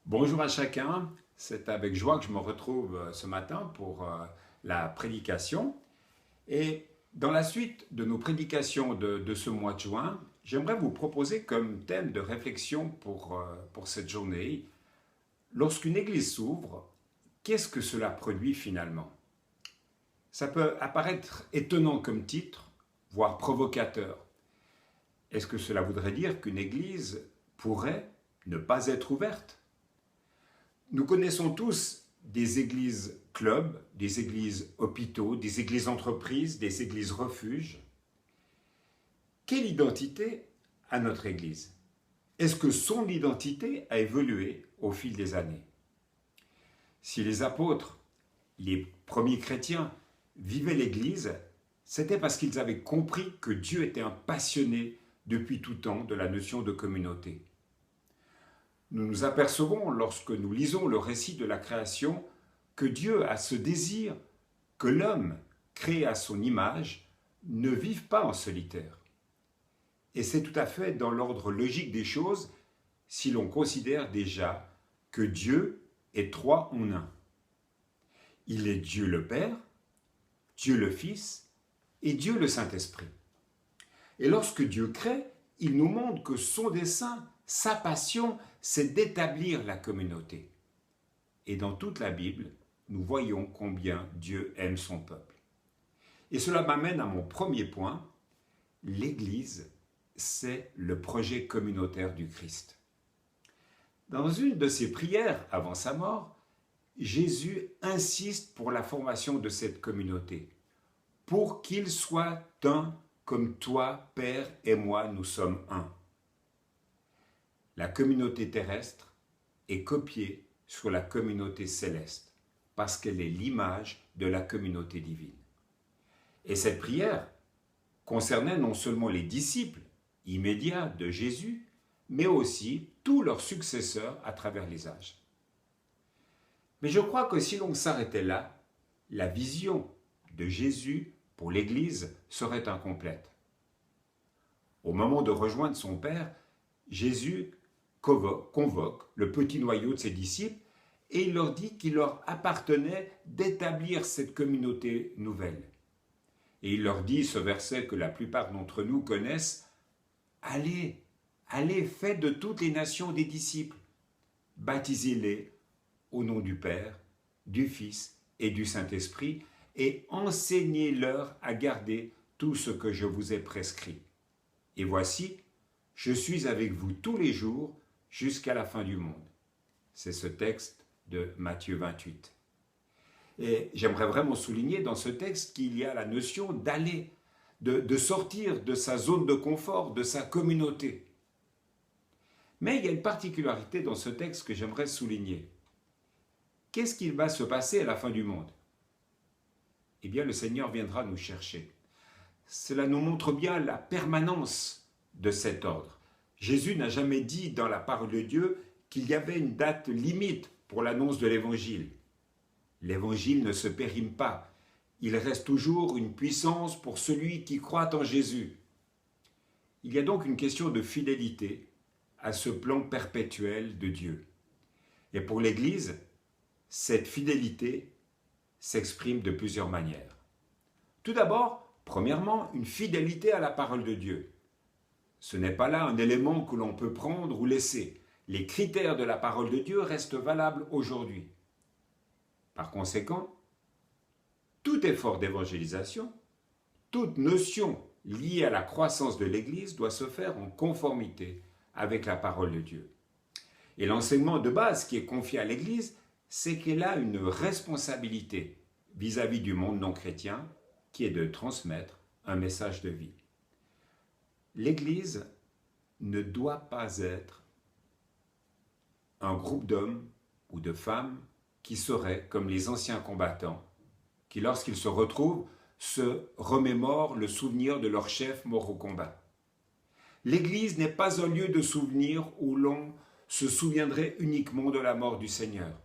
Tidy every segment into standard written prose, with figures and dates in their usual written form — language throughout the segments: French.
Bonjour à chacun, c'est avec joie que je me retrouve ce matin pour la prédication. Et dans la suite de nos prédications de ce mois de juin, j'aimerais vous proposer comme thème de réflexion pour cette journée, lorsqu'une église s'ouvre, qu'est-ce que cela produit finalement? Ça peut apparaître étonnant comme titre, voire provocateur. Est-ce que cela voudrait dire qu'une église pourrait ne pas être ouverte? Nous connaissons tous des églises clubs, des églises hôpitaux, des églises entreprises, des églises refuges. Quelle identité a notre église? Est-ce que son identité a évolué au fil des années? Si les apôtres, les premiers chrétiens, vivaient l'église, c'était parce qu'ils avaient compris que Dieu était un passionné depuis tout temps de la notion de communauté. Nous nous apercevons, lorsque nous lisons le récit de la création, que Dieu a ce désir que l'homme, créé à son image, ne vive pas en solitaire. Et c'est tout à fait dans l'ordre logique des choses si l'on considère déjà que Dieu est trois en un. Il est Dieu le Père, Dieu le Fils et Dieu le Saint-Esprit. Et lorsque Dieu crée, il nous montre que son dessein, sa passion, c'est d'établir la communauté. Et dans toute la Bible, nous voyons combien Dieu aime son peuple. Et cela m'amène à mon premier point, l'Église, c'est le projet communautaire du Christ. Dans une de ses prières avant sa mort, Jésus insiste pour la formation de cette communauté, pour qu'il soit un comme toi, Père, et moi, nous sommes un. La communauté terrestre est copiée sur la communauté céleste, parce qu'elle est l'image de la communauté divine. Et cette prière concernait non seulement les disciples immédiats de Jésus, mais aussi tous leurs successeurs à travers les âges. Mais je crois que si l'on s'arrêtait là, la vision de Jésus pour l'Église serait incomplète. Au moment de rejoindre son Père, Jésus convoque le petit noyau de ses disciples et il leur dit qu'il leur appartenait d'établir cette communauté nouvelle. Et il leur dit ce verset que la plupart d'entre nous connaissent, « Allez, allez, faites de toutes les nations des disciples, baptisez-les au nom du Père, du Fils et du Saint-Esprit, et enseignez-leur à garder tout ce que je vous ai prescrit. Et voici, je suis avec vous tous les jours jusqu'à la fin du monde. » C'est ce texte de Matthieu 28. Et j'aimerais vraiment souligner dans ce texte qu'il y a la notion d'aller, de sortir de sa zone de confort, de sa communauté. Mais il y a une particularité dans ce texte que j'aimerais souligner. Qu'est-ce qui va se passer à la fin du monde? Eh bien, le Seigneur viendra nous chercher. Cela nous montre bien la permanence de cet ordre. Jésus n'a jamais dit dans la parole de Dieu qu'il y avait une date limite pour l'annonce de l'Évangile. L'Évangile ne se périme pas. Il reste toujours une puissance pour celui qui croit en Jésus. Il y a donc une question de fidélité à ce plan perpétuel de Dieu. Et pour l'Église, cette fidélité s'exprime de plusieurs manières. Tout d'abord, premièrement, une fidélité à la parole de Dieu. Ce n'est pas là un élément que l'on peut prendre ou laisser. Les critères de la parole de Dieu restent valables aujourd'hui. Par conséquent, tout effort d'évangélisation, toute notion liée à la croissance de l'Église doit se faire en conformité avec la parole de Dieu. Et l'enseignement de base qui est confié à l'Église, c'est qu'elle a une responsabilité vis-à-vis du monde non chrétien, qui est de transmettre un message de vie. L'Église ne doit pas être un groupe d'hommes ou de femmes qui seraient comme les anciens combattants, qui lorsqu'ils se retrouvent, se remémorent le souvenir de leur chef mort au combat. L'Église n'est pas un lieu de souvenir où l'on se souviendrait uniquement de la mort du Seigneur.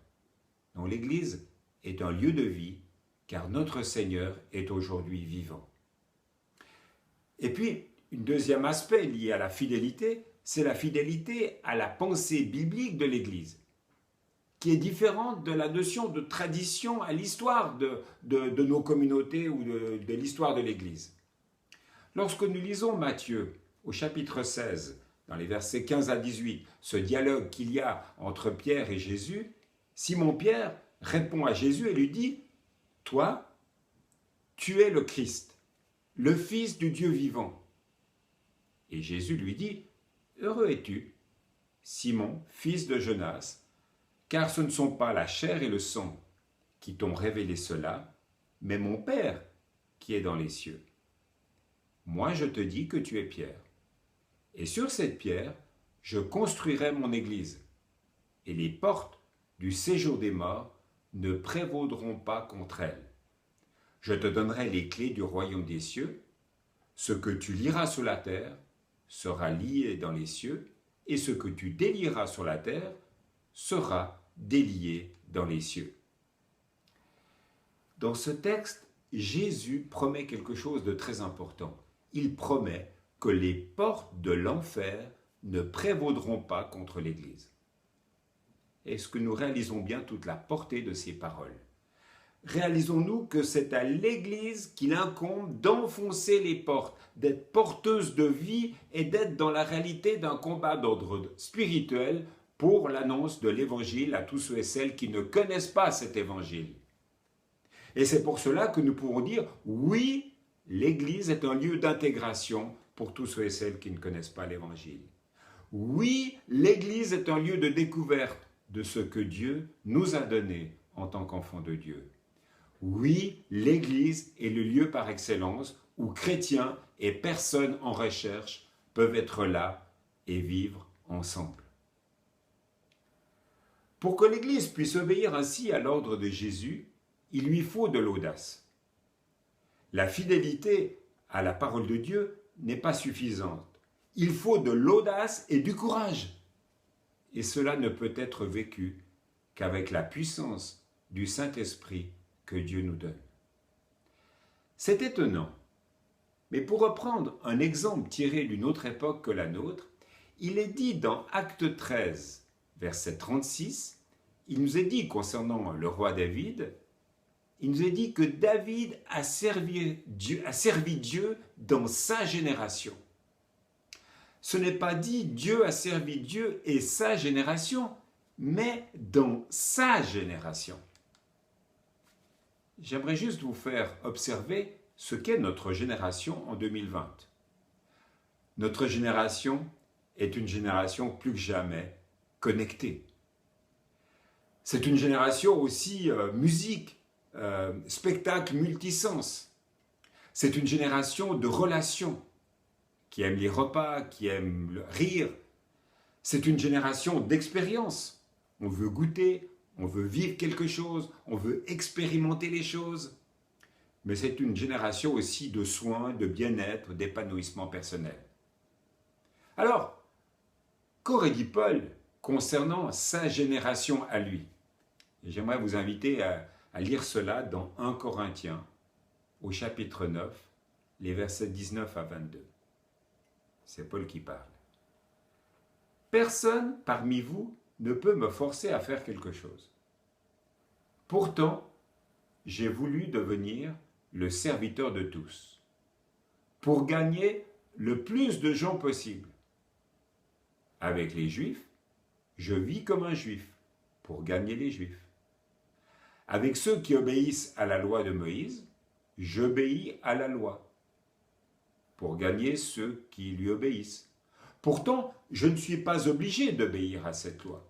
Non, l'Église est un lieu de vie, car notre Seigneur est aujourd'hui vivant. Et puis, un deuxième aspect lié à la fidélité, c'est la fidélité à la pensée biblique de l'Église. qui est différente de la notion de tradition à l'histoire de nos communautés ou de l'histoire de l'Église. Lorsque nous lisons Matthieu au chapitre 16, dans les versets 15 à 18, ce dialogue qu'il y a entre Pierre et Jésus, Simon-Pierre répond à Jésus et lui dit « Toi, tu es le Christ, le Fils du Dieu vivant. » Et Jésus lui dit « Heureux es-tu, Simon, fils de Jonas, car ce ne sont pas la chair et le sang qui t'ont révélé cela, mais mon Père qui est dans les cieux. Moi je te dis que tu es Pierre, et sur cette pierre je construirai mon église, et les portes du séjour des morts ne prévaudront pas contre elle. Je te donnerai les clés du royaume des cieux. Ce que tu lieras sur la terre sera lié dans les cieux, et ce que tu délieras sur la terre sera délié dans les cieux. » Dans ce texte, Jésus promet quelque chose de très important. Il promet que les portes de l'enfer ne prévaudront pas contre l'Église. Est-ce que nous réalisons bien toute la portée de ces paroles? Réalisons-nous que c'est à l'Église qu'il incombe d'enfoncer les portes, d'être porteuse de vie et d'être dans la réalité d'un combat d'ordre spirituel pour l'annonce de l'Évangile à tous ceux et celles qui ne connaissent pas cet Évangile. Et c'est pour cela que nous pouvons dire, oui, l'Église est un lieu d'intégration pour tous ceux et celles qui ne connaissent pas l'Évangile. Oui, l'Église est un lieu de découverte de ce que Dieu nous a donné en tant qu'enfants de Dieu. Oui, l'Église est le lieu par excellence où chrétiens et personnes en recherche peuvent être là et vivre ensemble. Pour que l'Église puisse obéir ainsi à l'ordre de Jésus, il lui faut de l'audace. La fidélité à la parole de Dieu n'est pas suffisante. Il faut de l'audace et du courage. Et cela ne peut être vécu qu'avec la puissance du Saint-Esprit que Dieu nous donne. C'est étonnant, mais pour reprendre un exemple tiré d'une autre époque que la nôtre, il est dit dans Acte 13, verset 36, il nous est dit concernant le roi David, il nous est dit que David a servi Dieu dans sa génération. Ce n'est pas dit Dieu a servi Dieu et sa génération, mais dans sa génération. J'aimerais juste vous faire observer ce qu'est notre génération en 2020. Notre génération est une génération plus que jamais connectée. C'est une génération aussi musique, spectacle multisens. C'est une génération de relations, qui aime les repas, qui aime le rire. C'est une génération d'expérience. On veut goûter, on veut vivre quelque chose, on veut expérimenter les choses. Mais c'est une génération aussi de soins, de bien-être, d'épanouissement personnel. Alors, qu'aurait dit Paul concernant sa génération à lui? J'aimerais vous inviter à lire cela dans 1 Corinthiens, au chapitre 9, les versets 19 à 22. C'est Paul qui parle. « Personne parmi vous ne peut me forcer à faire quelque chose. Pourtant, j'ai voulu devenir le serviteur de tous, pour gagner le plus de gens possible. Avec les Juifs, je vis comme un Juif, pour gagner les Juifs. Avec ceux qui obéissent à la loi de Moïse, j'obéis à la loi, pour gagner ceux qui lui obéissent. Pourtant, je ne suis pas obligé d'obéir à cette loi.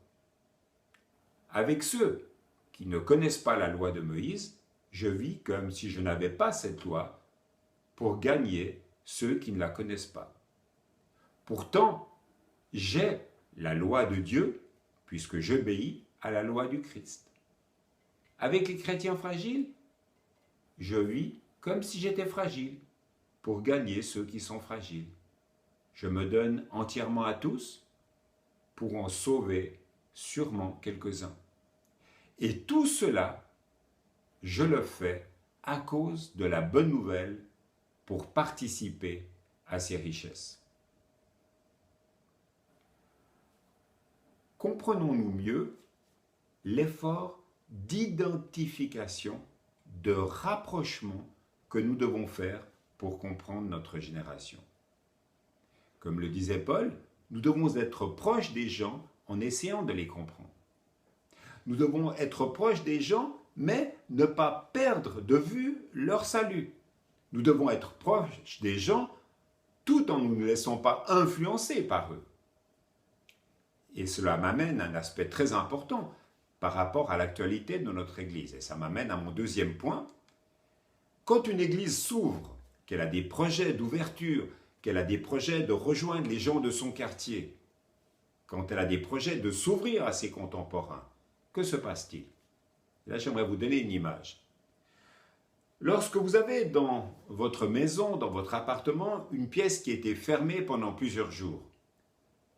Avec ceux qui ne connaissent pas la loi de Moïse, je vis comme si je n'avais pas cette loi, pour gagner ceux qui ne la connaissent pas. Pourtant, j'ai la loi de Dieu, puisque j'obéis à la loi du Christ. Avec les chrétiens fragiles, je vis comme si j'étais fragile, pour gagner ceux qui sont fragiles. Je me donne entièrement à tous, pour en sauver sûrement quelques-uns. Et tout cela, je le fais à cause de la bonne nouvelle, pour participer à ses richesses. Comprenons-nous mieux l'effort d'identification, de rapprochement que nous devons faire pour comprendre notre génération. Comme le disait Paul, nous devons être proches des gens en essayant de les comprendre. Nous devons être proches des gens, mais ne pas perdre de vue leur salut. Nous devons être proches des gens tout en ne nous laissant pas influencer par eux. Et cela m'amène à un aspect très important par rapport à l'actualité de notre Église. Et ça m'amène à mon deuxième point. Quand une Église s'ouvre, qu'elle a des projets d'ouverture, qu'elle a des projets de rejoindre les gens de son quartier, quand elle a des projets de s'ouvrir à ses contemporains, que se passe-t-il? Là, j'aimerais vous donner une image. Lorsque vous avez dans votre maison, dans votre appartement, une pièce qui a été fermée pendant plusieurs jours,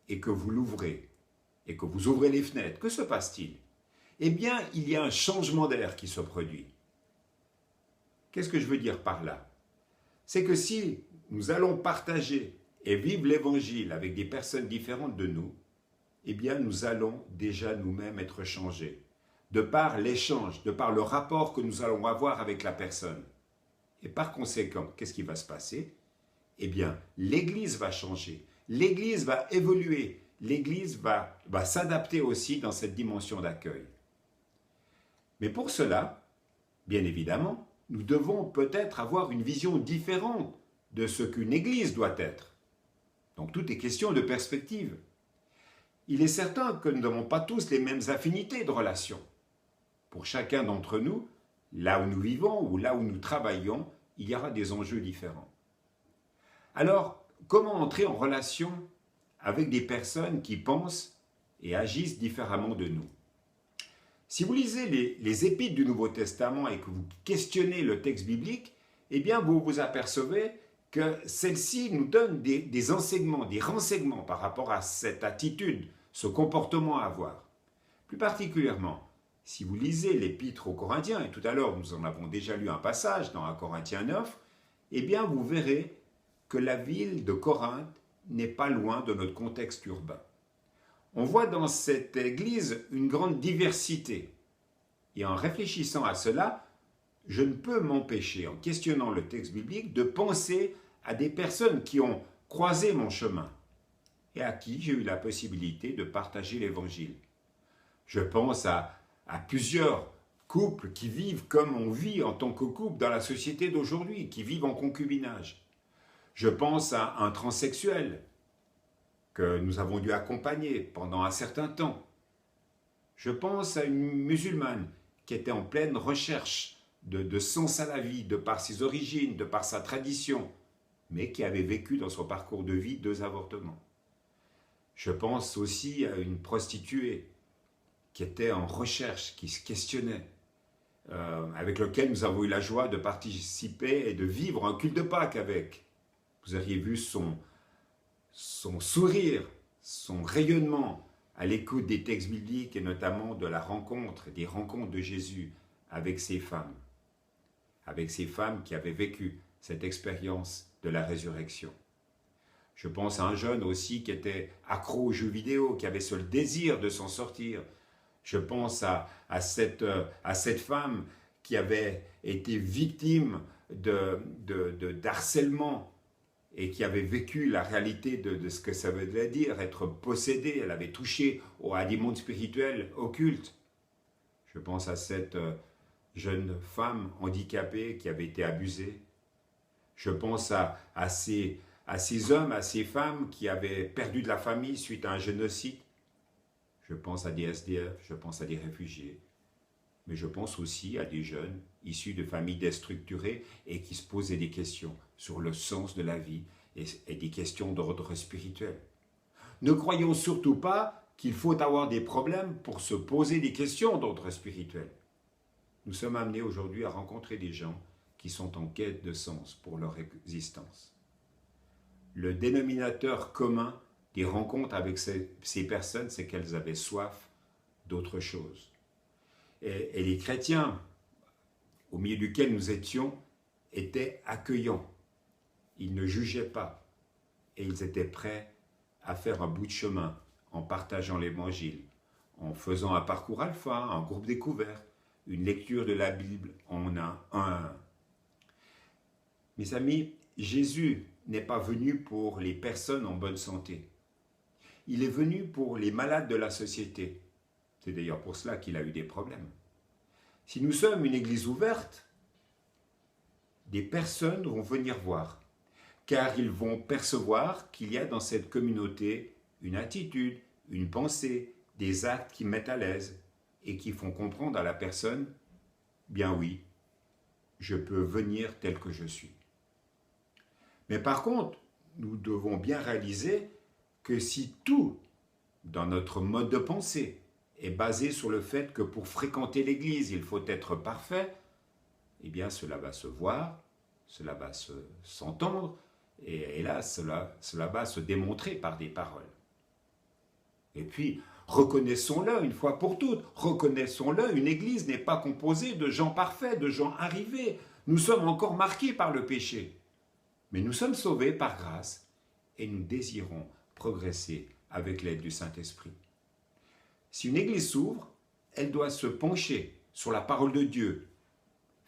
et que vous l'ouvrez, et que vous ouvrez les fenêtres, que se passe-t-il? Eh bien, il y a un changement d'air qui se produit. Qu'est-ce que je veux dire par là? C'est que si nous allons partager et vivre l'Évangile avec des personnes différentes de nous, eh bien, nous allons déjà nous-mêmes être changés, de par l'échange, de par le rapport que nous allons avoir avec la personne. Et par conséquent, qu'est-ce qui va se passer? Eh bien, l'Église va changer, l'Église va évoluer, l'Église va s'adapter aussi dans cette dimension d'accueil. Mais pour cela, bien évidemment, nous devons peut-être avoir une vision différente de ce qu'une Église doit être. Donc tout est question de perspective. Il est certain que nous n'avons pas tous les mêmes affinités de relations. Pour chacun d'entre nous, là où nous vivons ou là où nous travaillons, il y aura des enjeux différents. Alors, comment entrer en relation avec des personnes qui pensent et agissent différemment de nous? Si vous lisez les épîtres du Nouveau Testament et que vous questionnez le texte biblique, eh bien vous vous apercevez que celle-ci nous donne des enseignements, des renseignements par rapport à cette attitude, ce comportement à avoir. Plus particulièrement, si vous lisez l'épître aux Corinthiens, et tout à l'heure nous en avons déjà lu un passage dans 1 Corinthiens 9, eh bien vous verrez que la ville de Corinthe n'est pas loin de notre contexte urbain. On voit dans cette église une grande diversité. Et en réfléchissant à cela, je ne peux m'empêcher, en questionnant le texte biblique, de penser à des personnes qui ont croisé mon chemin et à qui j'ai eu la possibilité de partager l'Évangile. Je pense à plusieurs couples qui vivent comme on vit en tant que couple dans la société d'aujourd'hui, qui vivent en concubinage. Je pense à un transsexuel que nous avons dû accompagner pendant un certain temps. Je pense à une musulmane qui était en pleine recherche de sens à la vie, de par ses origines, de par sa tradition, mais qui avait vécu dans son parcours de vie 2 avortements. Je pense aussi à une prostituée qui était en recherche, qui se questionnait, avec lequel nous avons eu la joie de participer et de vivre un culte de Pâques avec. Vous auriez vu son sourire, son rayonnement à l'écoute des textes bibliques et notamment de la rencontre, des rencontres de Jésus avec ces femmes qui avaient vécu cette expérience de la résurrection. Je pense à un jeune aussi qui était accro aux jeux vidéo, qui avait ce désir de s'en sortir. Je pense à cette femme qui avait été victime d'harcèlement et qui avait vécu la réalité de ce que ça veut dire, être possédée. Elle avait touché à des mondes spirituels occultes. Je pense à cette jeune femme handicapée qui avait été abusée. Je pense à ces hommes, à ces femmes qui avaient perdu de la famille suite à un génocide. Je pense à des SDF, je pense à des réfugiés. Mais je pense aussi à des jeunes issus de familles déstructurées et qui se posaient des questions sur le sens de la vie et des questions d'ordre spirituel. Ne croyons surtout pas qu'il faut avoir des problèmes pour se poser des questions d'ordre spirituel. Nous sommes amenés aujourd'hui à rencontrer des gens qui sont en quête de sens pour leur existence. Le dénominateur commun des rencontres avec ces personnes, c'est qu'elles avaient soif d'autre chose. Et les chrétiens, au milieu duquel nous étions, étaient accueillants. Ils ne jugeaient pas et ils étaient prêts à faire un bout de chemin en partageant l'Évangile, en faisant un parcours alpha, un groupe découvert, une lecture de la Bible en un à un. Mes amis, Jésus n'est pas venu pour les personnes en bonne santé. Il est venu pour les malades de la société. C'est d'ailleurs pour cela qu'il a eu des problèmes. Si nous sommes une église ouverte, des personnes vont venir voir, car ils vont percevoir qu'il y a dans cette communauté une attitude, une pensée, des actes qui mettent à l'aise et qui font comprendre à la personne, bien oui, je peux venir tel que je suis. Mais par contre, nous devons bien réaliser que si tout, dans notre mode de pensée, est basé sur le fait que pour fréquenter l'Église, il faut être parfait, eh bien cela va se voir, cela va s'entendre, et là, cela va se démontrer par des paroles. Et puis, reconnaissons-le une fois pour toutes, reconnaissons-le, une Église n'est pas composée de gens parfaits, de gens arrivés. Nous sommes encore marqués par le péché. Mais nous sommes sauvés par grâce et nous désirons progresser avec l'aide du Saint-Esprit. Si une Église s'ouvre, elle doit se pencher sur la parole de Dieu,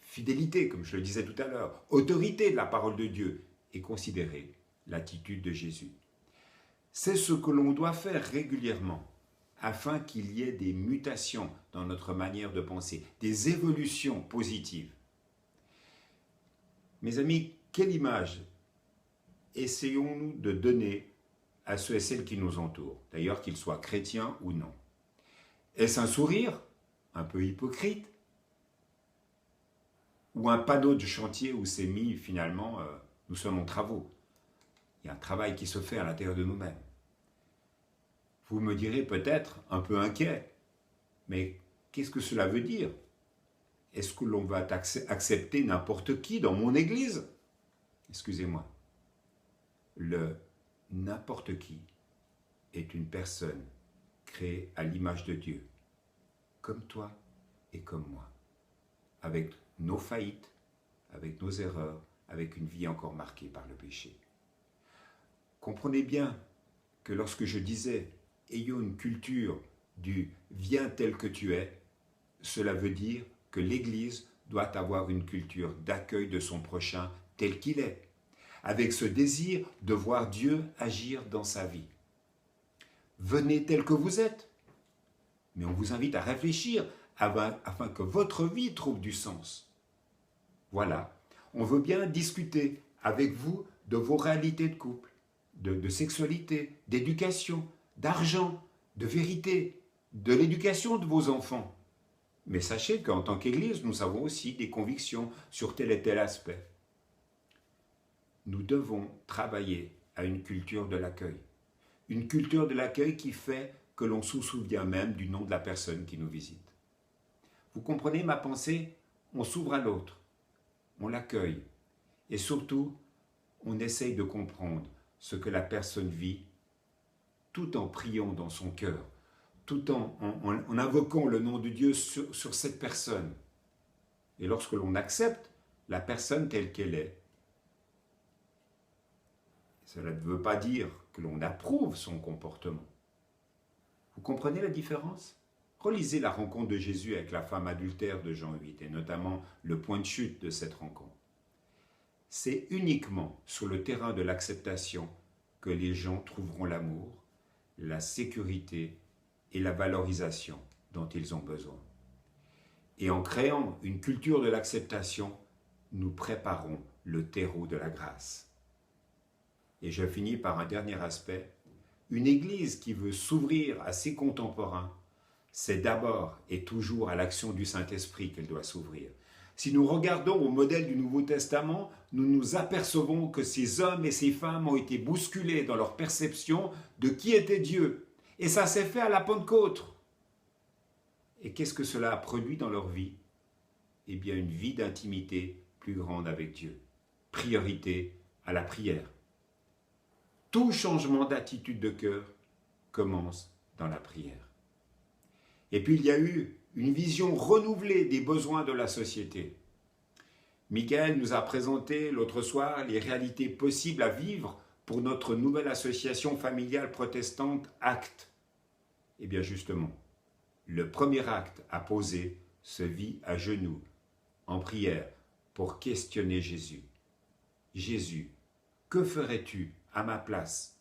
fidélité, comme je le disais tout à l'heure, autorité de la parole de Dieu et considérer l'attitude de Jésus. C'est ce que l'on doit faire régulièrement afin qu'il y ait des mutations dans notre manière de penser, des évolutions positives. Mes amis, quelle image essayons-nous de donner à ceux et celles qui nous entourent, d'ailleurs qu'ils soient chrétiens ou non? Est-ce un sourire, un peu hypocrite, ou un panneau de chantier où c'est mis finalement, nous sommes en travaux? Il y a un travail qui se fait à l'intérieur de nous-mêmes. Vous me direz peut-être un peu inquiet, mais qu'est-ce que cela veut dire? Est-ce que l'on va accepter n'importe qui dans mon église? Excusez-moi. Le n'importe qui est une personne créée à l'image de Dieu, comme toi et comme moi, avec nos faillites, avec nos erreurs, avec une vie encore marquée par le péché. Comprenez bien que lorsque je disais « ayons une culture du « viens tel que tu es », cela veut dire que l'Église doit avoir une culture d'accueil de son prochain tel qu'il est, avec ce désir de voir Dieu agir dans sa vie. Venez tel que vous êtes, mais on vous invite à réfléchir afin que votre vie trouve du sens. Voilà, on veut bien discuter avec vous de vos réalités de couple, de sexualité, d'éducation, d'argent, de vérité, de l'éducation de vos enfants. Mais sachez qu'en tant qu'Église, nous avons aussi des convictions sur tel et tel aspect. Nous devons travailler à une culture de l'accueil. Une culture de l'accueil qui fait que l'on se souvient même du nom de la personne qui nous visite. Vous comprenez ma pensée? On s'ouvre à l'autre, on l'accueille et surtout, on essaye de comprendre ce que la personne vit tout en priant dans son cœur, tout en invoquant le nom de Dieu sur cette personne. Et lorsque l'on accepte la personne telle qu'elle est, cela ne veut pas dire que l'on approuve son comportement. Vous comprenez la différence? Relisez la rencontre de Jésus avec la femme adultère de Jean 8, et notamment le point de chute de cette rencontre. C'est uniquement sur le terrain de l'acceptation que les gens trouveront l'amour, la sécurité et la valorisation dont ils ont besoin. Et en créant une culture de l'acceptation, nous préparons le terreau de la grâce. Et je finis par un dernier aspect. Une Église qui veut s'ouvrir à ses contemporains, c'est d'abord et toujours à l'action du Saint-Esprit qu'elle doit s'ouvrir. Si nous regardons au modèle du Nouveau Testament, nous nous apercevons que ces hommes et ces femmes ont été bousculés dans leur perception de qui était Dieu. Et ça s'est fait à la Pentecôte. Et qu'est-ce que cela a produit dans leur vie? Eh bien, une vie d'intimité plus grande avec Dieu. Priorité à la prière. Tout changement d'attitude de cœur commence dans la prière. Et puis il y a eu une vision renouvelée des besoins de la société. Michael nous a présenté l'autre soir les réalités possibles à vivre pour notre nouvelle association familiale protestante ACT. Eh bien justement, le premier acte à poser se vit à genoux, en prière, pour questionner Jésus. Jésus, que ferais-tu à ma place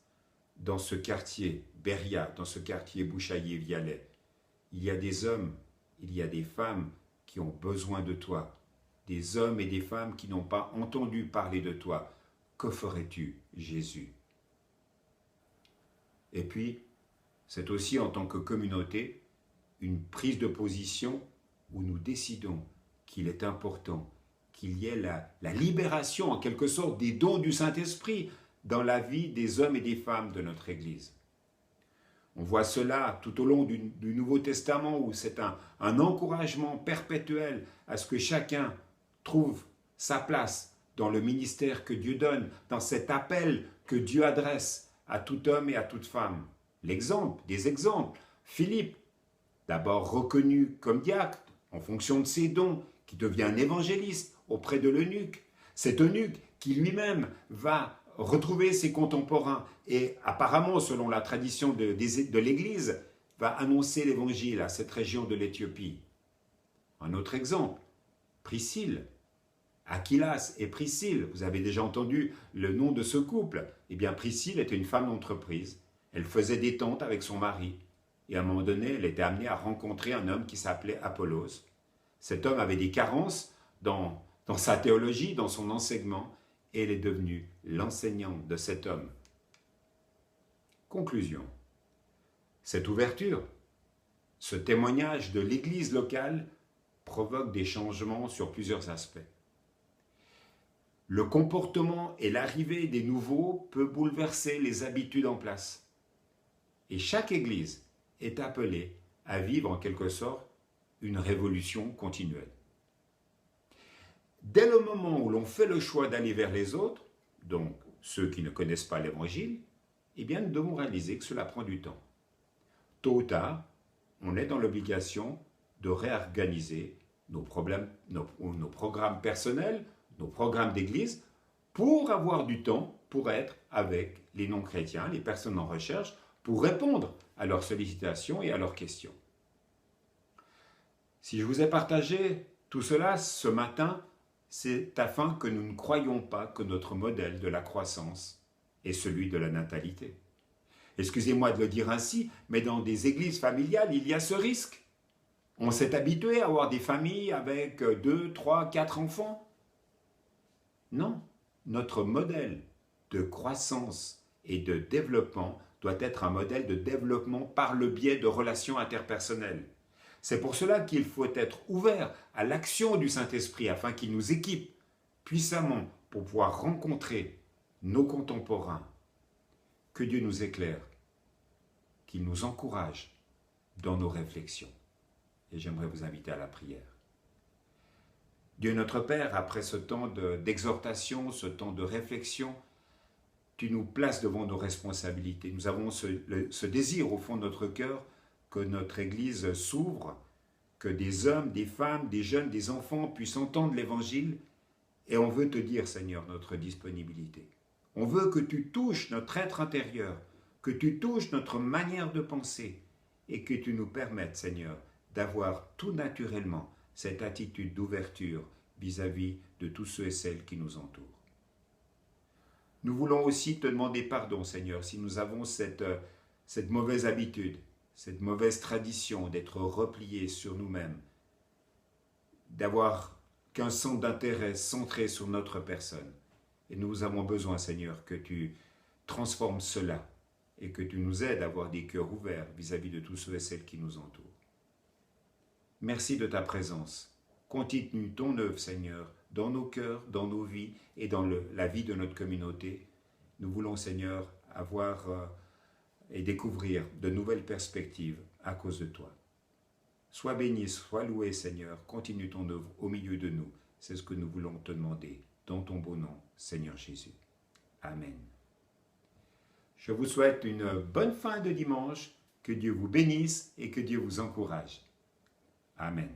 dans ce quartier Beria, dans ce quartier Bouchaillé-Vialet? Il y a des hommes, il y a des femmes qui ont besoin de toi, des hommes et des femmes qui n'ont pas entendu parler de toi. Que ferais-tu, Jésus? Et puis, c'est aussi en tant que communauté une prise de position où nous décidons qu'il est important qu'il y ait la libération, en quelque sorte, des dons du Saint-Esprit dans la vie des hommes et des femmes de notre Église. On voit cela tout au long du Nouveau Testament où c'est un encouragement perpétuel à ce que chacun trouve sa place dans le ministère que Dieu donne, dans cet appel que Dieu adresse à tout homme et à toute femme. L'exemple, des exemples. Philippe, d'abord reconnu comme diacre en fonction de ses dons, qui devient un évangéliste auprès de l'eunuque. Cet eunuque qui lui-même va retrouver ses contemporains et apparemment, selon la tradition de l'Église, va annoncer l'évangile à cette région de l'Éthiopie. Un autre exemple, Priscille. Aquilas et Priscille, vous avez déjà entendu le nom de ce couple. Eh bien, Priscille était une femme d'entreprise. Elle faisait des tentes avec son mari. Et à un moment donné, elle était amenée à rencontrer un homme qui s'appelait Apollos. Cet homme avait des carences dans sa théologie, dans son enseignement, et elle est devenue l'enseignante de cet homme. Conclusion. Cette ouverture, ce témoignage de l'Église locale provoque des changements sur plusieurs aspects. Le comportement et l'arrivée des nouveaux peut bouleverser les habitudes en place. Et chaque Église est appelée à vivre en quelque sorte une révolution continuelle. Dès le moment où l'on fait le choix d'aller vers les autres, donc ceux qui ne connaissent pas l'Évangile, eh bien nous devons réaliser que cela prend du temps. Tôt ou tard, on est dans l'obligation de réorganiser nos programmes personnels, nos programmes d'église, pour avoir du temps pour être avec les non-chrétiens, les personnes en recherche, pour répondre à leurs sollicitations et à leurs questions. Si je vous ai partagé tout cela ce matin, c'est afin que nous ne croyions pas que notre modèle de la croissance est celui de la natalité. Excusez-moi de le dire ainsi, mais dans des églises familiales, il y a ce risque. On s'est habitué à avoir des familles avec 2, 3, 4 enfants. Non, notre modèle de croissance et de développement doit être un modèle de développement par le biais de relations interpersonnelles. C'est pour cela qu'il faut être ouvert à l'action du Saint-Esprit afin qu'il nous équipe puissamment pour pouvoir rencontrer nos contemporains. Que Dieu nous éclaire, qu'il nous encourage dans nos réflexions. Et j'aimerais vous inviter à la prière. Dieu notre Père, après ce temps d'exhortation, ce temps de réflexion, tu nous places devant nos responsabilités. Nous avons ce désir au fond de notre cœur que notre Église s'ouvre, que des hommes, des femmes, des jeunes, des enfants puissent entendre l'Évangile. Et on veut te dire, Seigneur, notre disponibilité. On veut que tu touches notre être intérieur, que tu touches notre manière de penser et que tu nous permettes, Seigneur, d'avoir tout naturellement cette attitude d'ouverture vis-à-vis de tous ceux et celles qui nous entourent. Nous voulons aussi te demander pardon, Seigneur, si nous avons cette mauvaise habitude, cette mauvaise tradition d'être repliés sur nous-mêmes, d'avoir qu'un centre d'intérêt centré sur notre personne. Et nous avons besoin, Seigneur, que tu transformes cela et que tu nous aides à avoir des cœurs ouverts vis-à-vis de tous ceux et celles qui nous entourent. Merci de ta présence. Continue ton œuvre, Seigneur, dans nos cœurs, dans nos vies et dans la vie de notre communauté. Nous voulons, Seigneur, avoir et découvrir de nouvelles perspectives à cause de toi. Sois béni, sois loué, Seigneur. Continue ton œuvre au milieu de nous. C'est ce que nous voulons te demander. Dans ton beau nom, Seigneur Jésus. Amen. Je vous souhaite une bonne fin de dimanche. Que Dieu vous bénisse et que Dieu vous encourage. Amen.